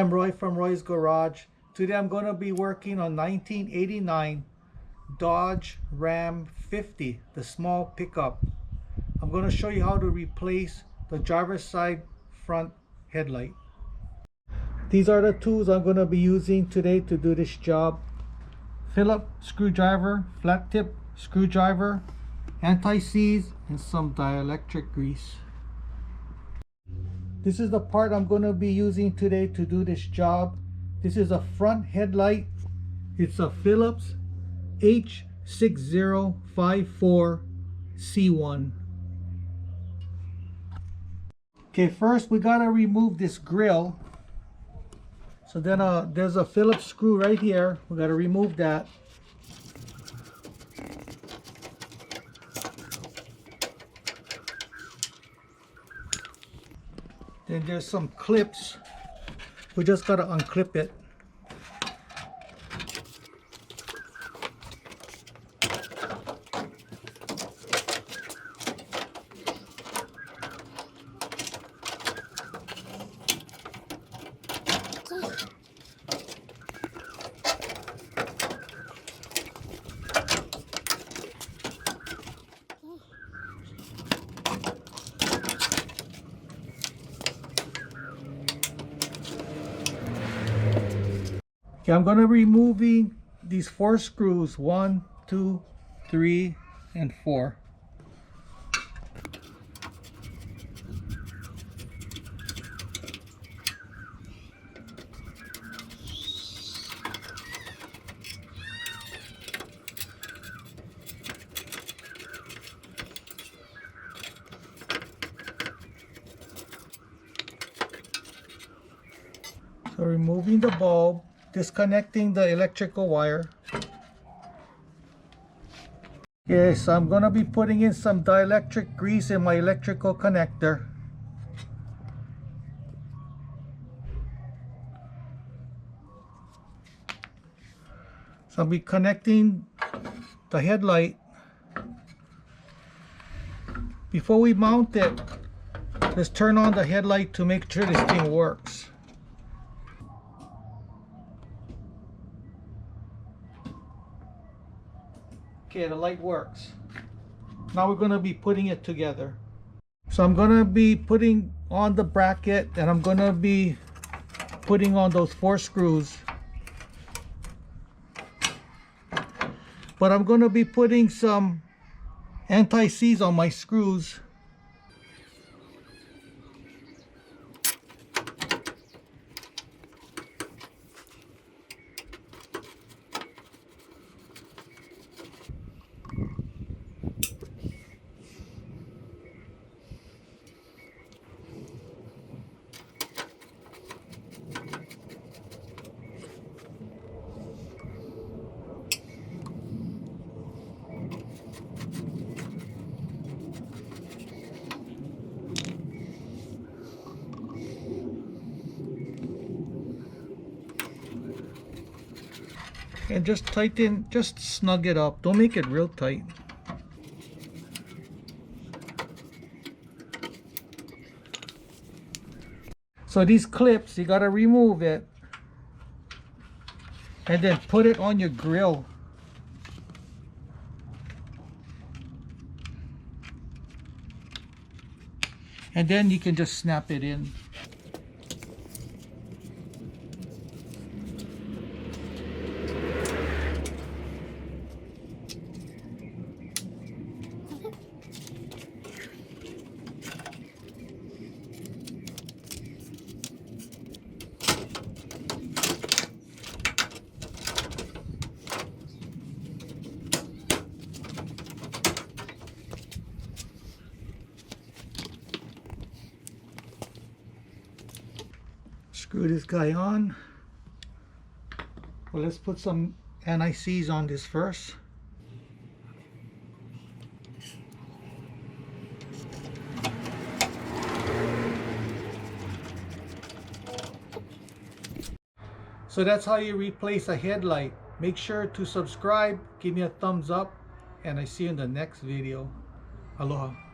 I'm Roy from Roy's Garage. Today I'm going to be working on 1989 Dodge Ram 50, the small pickup. I'm going to show you how to replace the driver's side front headlight. These are the tools I'm going to be using today to do this job. Phillips screwdriver, flat tip screwdriver, anti-seize, and some dielectric grease. This is the part I'm going to be using today to do this job. This is a front headlight. It's a Phillips H6054 C1. Okay, first we gotta remove this grill. So then there's a Phillips screw right here. We gotta remove that. Then there's some clips. We just gotta unclip it. Okay, I'm going to be removing these 4 screws, 1, 2, 3, and 4. So removing the bulb, disconnecting the electrical wire. Yes, I'm gonna be putting in some dielectric grease in my electrical connector. So I'll be connecting the headlight. Before we mount it, let's turn on the headlight to make sure this thing works. Okay, the light works. Now we're going to be putting it together. So I'm going to be putting on the bracket, and I'm going to be putting on those 4 screws. But I'm going to be putting some anti-seize on my screws. And just tighten, just snug it up. Don't make it real tight. So these clips, you gotta remove it and then put it on your grill. And then you can just snap it in. Screw this guy on. Well, let's put some anti-seize on this first. So that's how you replace a headlight. Make sure to subscribe, give me a thumbs up, and I see you in the next video. Aloha.